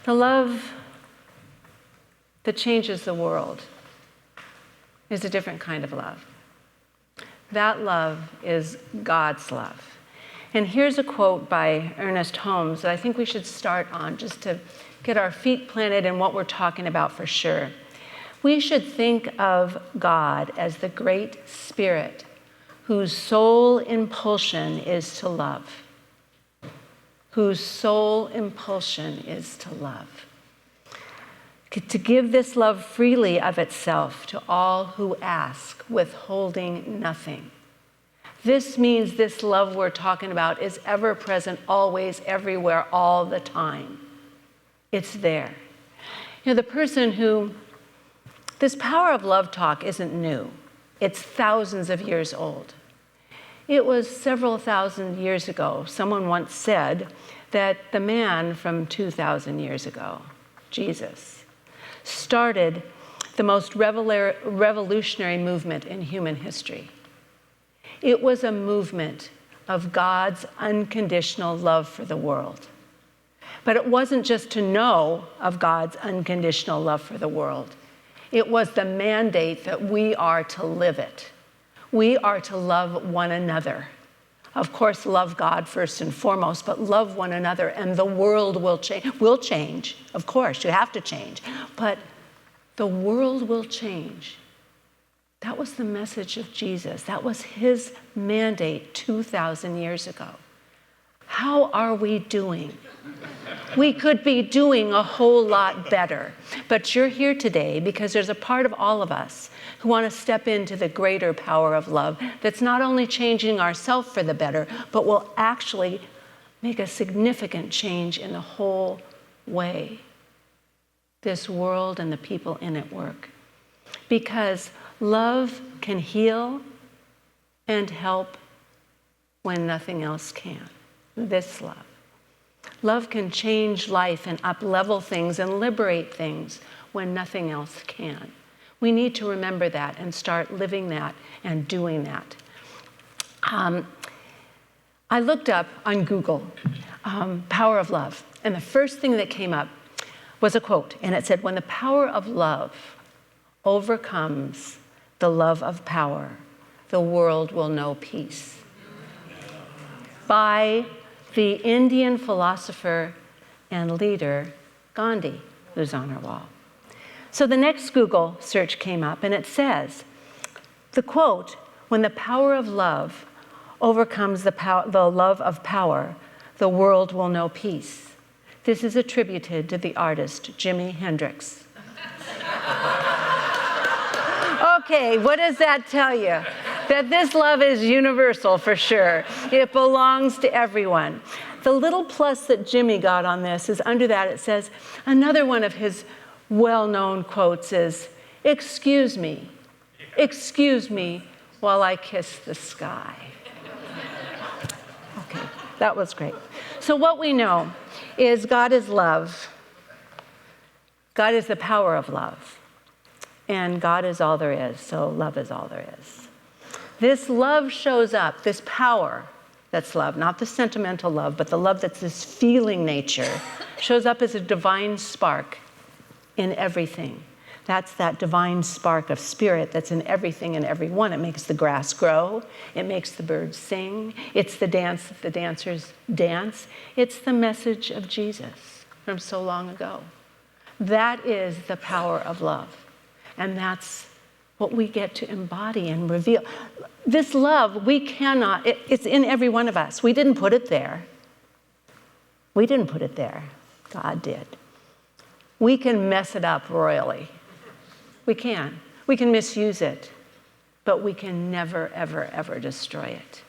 The love that changes the world is a different kind of love. That love is God's love. And here's a quote by Ernest Holmes that I think we should start on just to get our feet planted in what we're talking about for sure. We should think of God as the great spirit whose sole impulsion is to love. Whose sole impulsion is to love. To give this love freely of itself to all who ask, withholding nothing. This means this love we're talking about is ever present, always, everywhere, all the time. It's there. You know, the person who, this power of love talk isn't new. It's thousands of years old. It was several thousand years ago. Someone once said that the man from 2,000 years ago, Jesus, started the most revolutionary movement in human history. It was a movement of God's unconditional love for the world. But it wasn't just to know of God's unconditional love for the world. It was the mandate that we are to live it. We are to love one another. Of course, love God first and foremost, but love one another, and the world will change. Will change, of course, you have to change. But the world will change. That was the message of Jesus. That was his mandate 2,000 years ago. How are we doing? We could be doing a whole lot better. But you're here today because there's a part of all of us who want to step into the greater power of love that's not only changing ourselves for the better, but will actually make a significant change in the whole way this world and the people in it work. Because love can heal and help when nothing else can. This love. Love can change life and up-level things and liberate things when nothing else can. We need to remember that and start living that and doing that. I looked up on Google, power of love, and the first thing that came up was a quote, and it said, "When the power of love overcomes the love of power, the world will know peace." By the Indian philosopher and leader, Gandhi, who's on our wall. So the next Google search came up, and it says, the quote, "When the power of love overcomes the love of power, the world will know peace." This is attributed to the artist Jimi Hendrix. Okay, what does that tell you? That this love is universal for sure. It belongs to everyone. The little plus that Jimmy got on this is under that it says, another one of his well-known quotes is, excuse me while I kiss the sky." Okay, that was great. So what we know is God is love. God is the power of love. And God is all there is, so love is all there is. This love shows up, this power that's love, not the sentimental love, but the love that's this feeling nature, shows up as a divine spark in everything. That's that divine spark of spirit that's in everything and everyone. It makes the grass grow. It makes the birds sing. It's the dance that the dancers dance. It's the message of Jesus from so long ago. That is the power of love. And that's what we get to embody and reveal. This love, we cannot, it's in every one of us. We didn't put it there. We didn't put it there. God did. We can mess it up royally. We can. We can misuse it. But we can never, ever, ever destroy it.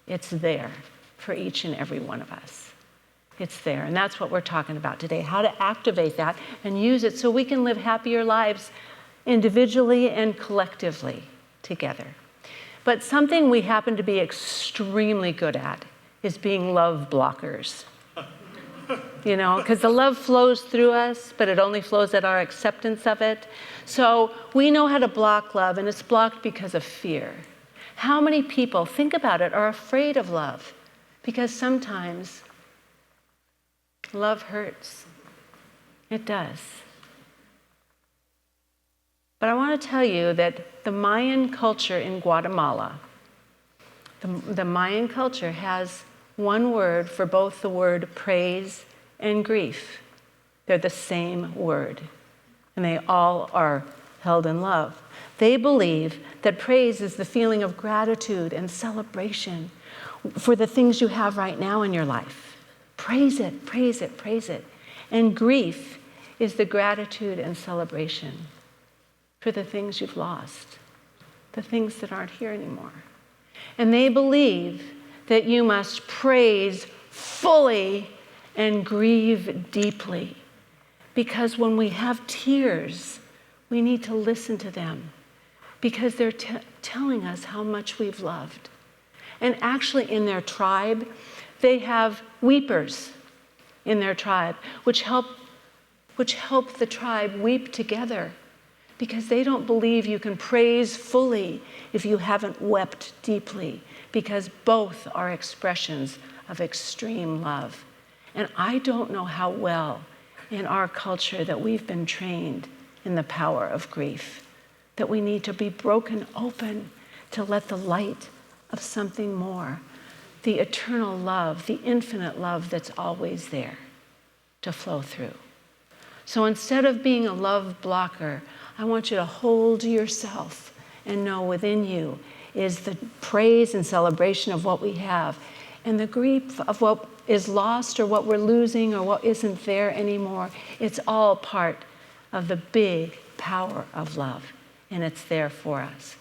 It's there for each and every one of us. It's there. And that's what we're talking about today, how to activate that and use it so we can live happier lives individually and collectively together. But something we happen to be extremely good at is being love blockers. You know, because the love flows through us, but it only flows at our acceptance of it. So we know how to block love, and it's blocked because of fear. How many people, think about it, are afraid of love? Because sometimes love hurts. It does. But I want to tell you that the Mayan culture in Guatemala, the Mayan culture has one word for both the word praise and grief. They're the same word, and they all are held in love. They believe that praise is the feeling of gratitude and celebration for the things you have right now in your life. Praise it, praise it, praise it. And grief is the gratitude and celebration for the things you've lost, the things that aren't here anymore. And they believe that you must praise fully and grieve deeply. Because when we have tears, we need to listen to them because they're telling us how much we've loved. And actually in their tribe, they have weepers in their tribe, which help the tribe weep together, because they don't believe you can praise fully if you haven't wept deeply, because both are expressions of extreme love. And I don't know how well in our culture that we've been trained in the power of grief, that we need to be broken open to let the light of something more, the eternal love, the infinite love that's always there, to flow through. So instead of being a love blocker, I want you to hold yourself and know within you is the praise and celebration of what we have, and the grief of what is lost or what we're losing or what isn't there anymore. It's all part of the big power of love, and it's there for us.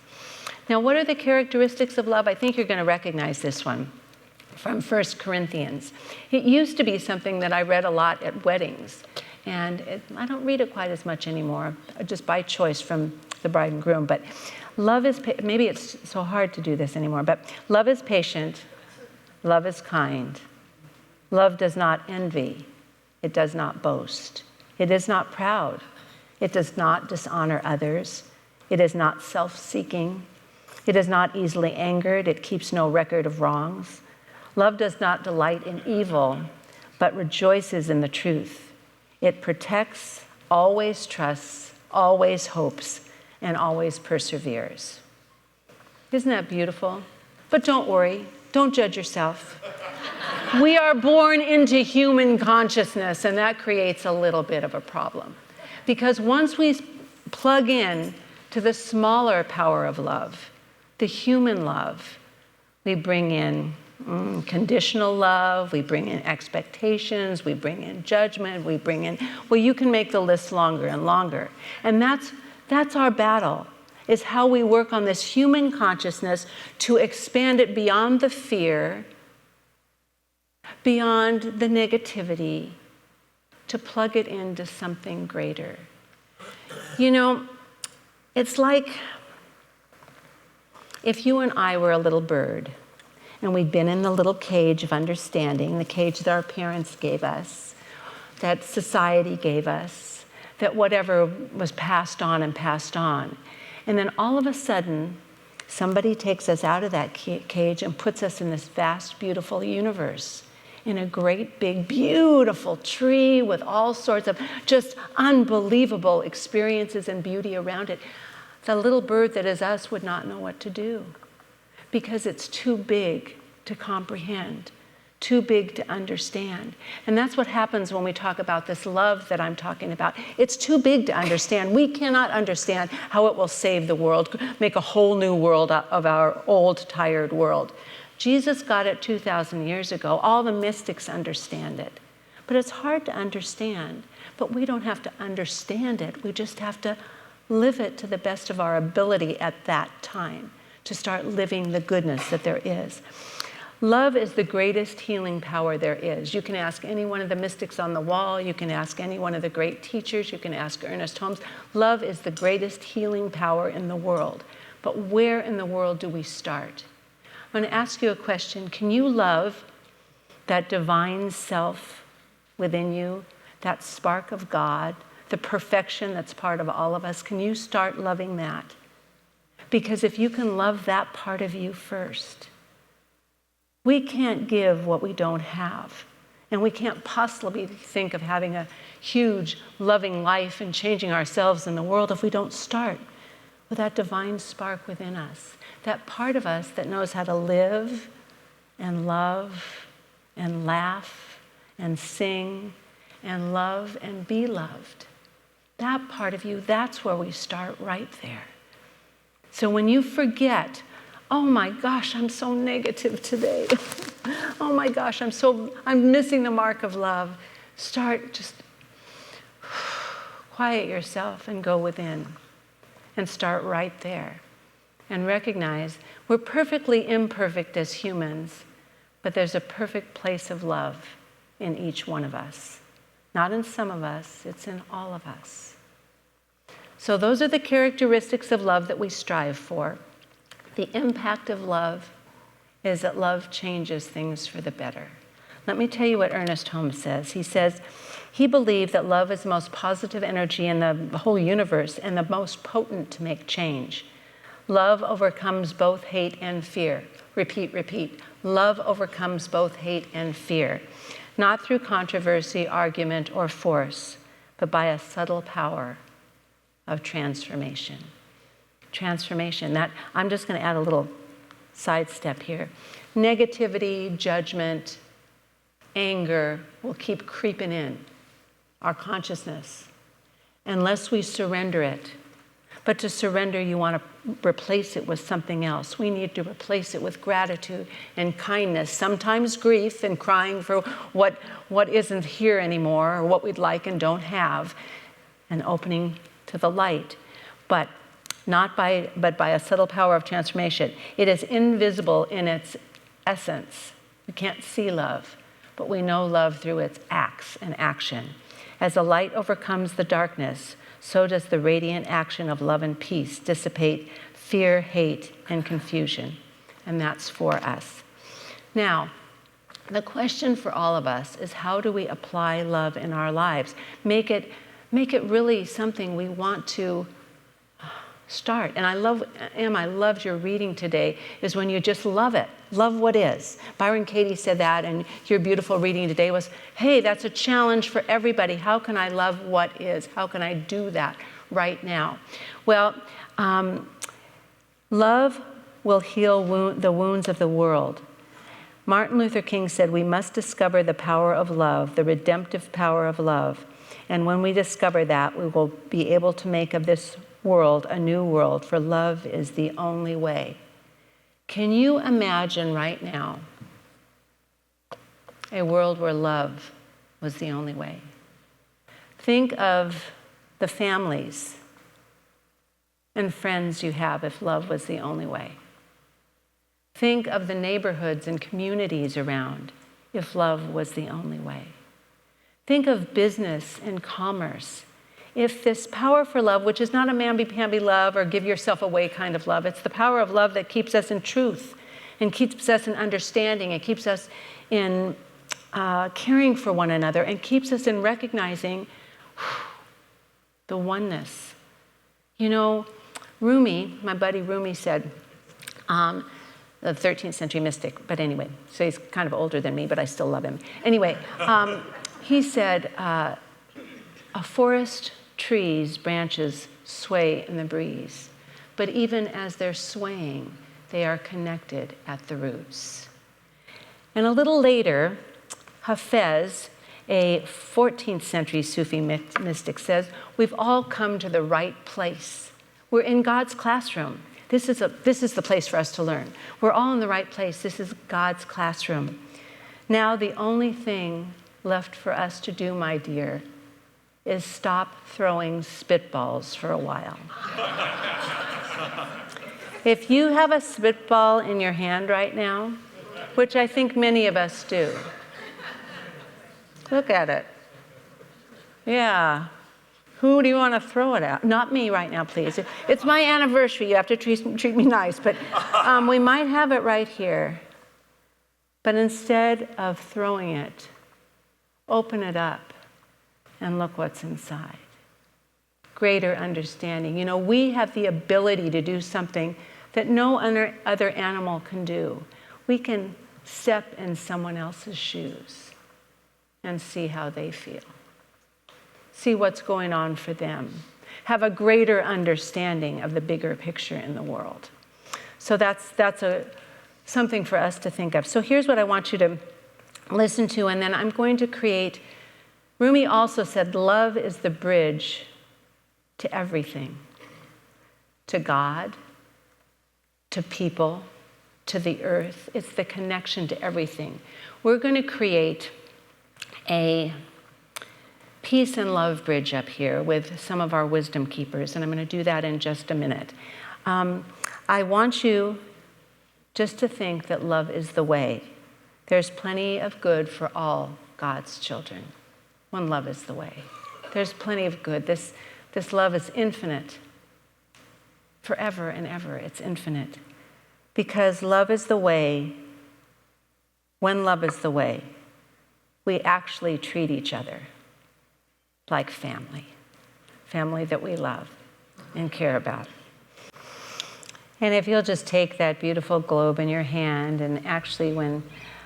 Now, what are the characteristics of love? I think you're going to recognize this one from 1 Corinthians. It used to be something that I read a lot at weddings, and I don't read it quite as much anymore, just by choice from the bride and groom. But love is, maybe it's so hard to do this anymore, but love is patient, love is kind, love does not envy, it does not boast, it is not proud, it does not dishonor others, it is not self-seeking, it is not easily angered, it keeps no record of wrongs. Love does not delight in evil, but rejoices in the truth. It protects, always trusts, always hopes, and always perseveres. Isn't that beautiful? But don't worry, don't judge yourself. We are born into human consciousness, and that creates a little bit of a problem. Because once we plug in to the smaller power of love, the human love, we bring in conditional love, we bring in expectations, we bring in judgment, we bring in, well, you can make the list longer and longer. And that's our battle, is how we work on this human consciousness to expand it beyond the fear, beyond the negativity, to plug it into something greater. You know, it's like if you and I were a little bird, and we'd been in the little cage of understanding, the cage that our parents gave us, that society gave us, that whatever was passed on and passed on. And then all of a sudden, somebody takes us out of that cage and puts us in this vast, beautiful universe, in a great, big, beautiful tree with all sorts of just unbelievable experiences and beauty around it. The little bird that is us would not know what to do, because it's too big to comprehend, too big to understand. And that's what happens when we talk about this love that I'm talking about. It's too big to understand. We cannot understand how it will save the world, make a whole new world out of our old, tired world. Jesus got it 2,000 years ago. All the mystics understand it. But it's hard to understand. But we don't have to understand it. We just have to live it to the best of our ability at that time, to start living the goodness that there is. Love is the greatest healing power there is. You can ask any one of the mystics on the wall. You can ask any one of the great teachers. You can ask Ernest Holmes. Love is the greatest healing power in the world. But where in the world do we start? I'm going to ask you a question. Can you love that divine self within you, that spark of God, the perfection that's part of all of us? Can you start loving that? Because if you can love that part of you first, we can't give what we don't have. And we can't possibly think of having a huge, loving life and changing ourselves in the world if we don't start with that divine spark within us, that part of us that knows how to live and love and laugh and sing and love and be loved. That part of you, that's where we start right there. So when you forget, oh my gosh, I'm so negative today. Oh my gosh, I'm missing the mark of love. Start, just quiet yourself and go within and start right there. And recognize we're perfectly imperfect as humans, but there's a perfect place of love in each one of us. Not in some of us, it's in all of us. So those are the characteristics of love that we strive for. The impact of love is that love changes things for the better. Let me tell you what Ernest Holmes says. He says, he believed that love is the most positive energy in the whole universe and the most potent to make change. Love overcomes both hate and fear. Repeat, repeat. Love overcomes both hate and fear, not through controversy, argument, or force, but by a subtle power of transformation. Transformation. That, I'm just going to add a little sidestep here. Negativity, judgment, anger will keep creeping in our consciousness unless we surrender it. But to surrender, you want to replace it with something else. We need to replace it with gratitude and kindness, sometimes grief and crying for what isn't here anymore or what we'd like and don't have, and opening to the light. But by a subtle power of transformation. It is invisible in its essence. We can't see love, but we know love through its acts and action. As the light overcomes the darkness, so does the radiant action of love and peace dissipate fear, hate, and confusion. And that's for us. Now, the question for all of us is, how do we apply love in our lives? Make it really something we want to start. And I loved your reading today, is when you just love it. Love what is. Byron Katie said that, and your beautiful reading today was, hey, that's a challenge for everybody. How can I love what is? How can I do that right now? Well, love will heal the wounds of the world. Martin Luther King said, we must discover the power of love, the redemptive power of love. And when we discover that, we will be able to make of this world a new world, for love is the only way. Can you imagine right now a world where love was the only way? Think of the families and friends you have if love was the only way. Think of the neighborhoods and communities around if love was the only way. Think of business and commerce. If this power for love, which is not a mamby-pamby love or give yourself away kind of love, it's the power of love that keeps us in truth and keeps us in understanding and keeps us in caring for one another and keeps us in recognizing the oneness. You know, Rumi, my buddy Rumi said, the 13th century mystic, but anyway, so he's kind of older than me, but I still love him. Anyway, he said, a forest trees' branches sway in the breeze, but even as they're swaying, they are connected at the roots. And a little later, Hafez, a 14th century Sufi mystic, says, we've all come to the right place. We're in God's classroom. This is the place for us to learn. We're all in the right place. This is God's classroom. Now the only thing left for us to do, my dear, is stop throwing spitballs for a while. If you have a spitball in your hand right now, which I think many of us do, look at it. Yeah. Who do you want to throw it at? Not me right now, please. It's my anniversary. You have to treat me nice. But we might have it right here. But instead of throwing it, open it up and look what's inside. Greater understanding. You know, we have the ability to do something that no other animal can do. We can step in someone else's shoes. and see how they feel. See what's going on for them. Have a greater understanding of the bigger picture in the world. So that's something for us to think of. So here's what I want you to listen to, and then I'm going to create. Rumi also said, love is the bridge to everything. To God, to people, to the earth. It's the connection to everything. We're going to create a peace and love bridge up here with some of our wisdom keepers, and I'm going to do that in just a minute. I want you just to think that love is the way. There's plenty of good for all God's children when love is the way. There's plenty of good. This love is infinite. Forever and ever, it's infinite. Because love is the way. When love is the way, we actually treat each other like family that we love and care about. And if you'll just take that beautiful globe in your hand, and actually when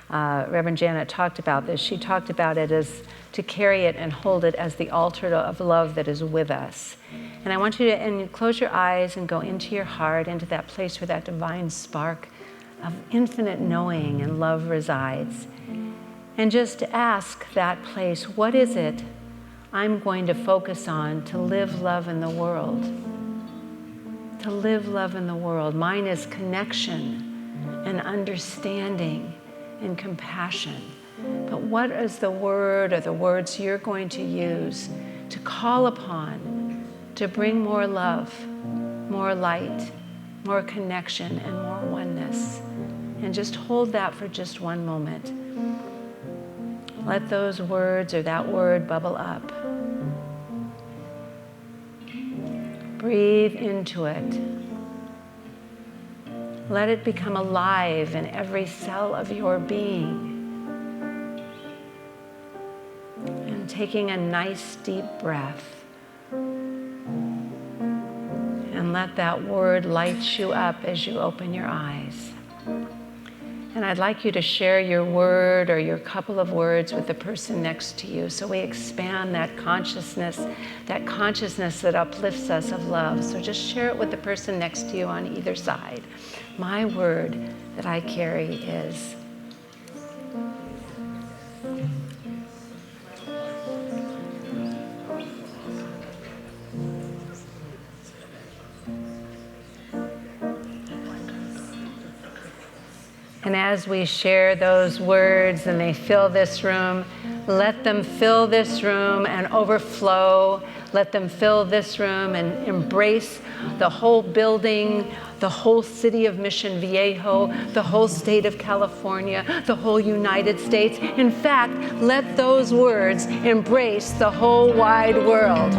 Reverend Janet talked about this, she talked about it as to carry it and hold it as the altar of love that is with us. And I want you to close your eyes and go into your heart, into that place where that divine spark of infinite knowing and love resides. And just ask that place, what is it I'm going to focus on to live love in the world? To live love in the world. Mine is connection and understanding and compassion. But what is the word or the words you're going to use to call upon, to bring more love, more light, more connection, and more oneness? And just hold that for just one moment. Let those words or that word bubble up. Breathe into it. Let it become alive in every cell of your being. And taking a nice deep breath. And let that word light you up as you open your eyes. And I'd like you to share your word or your couple of words with the person next to you, so we expand that consciousness that uplifts us of love. So just share it with the person next to you on either side. My word that I carry is. And as we share those words and they fill this room, let them fill this room and overflow. Let them fill this room and embrace the whole building, the whole city of Mission Viejo, the whole state of California, the whole United States. In fact, let those words embrace the whole wide world.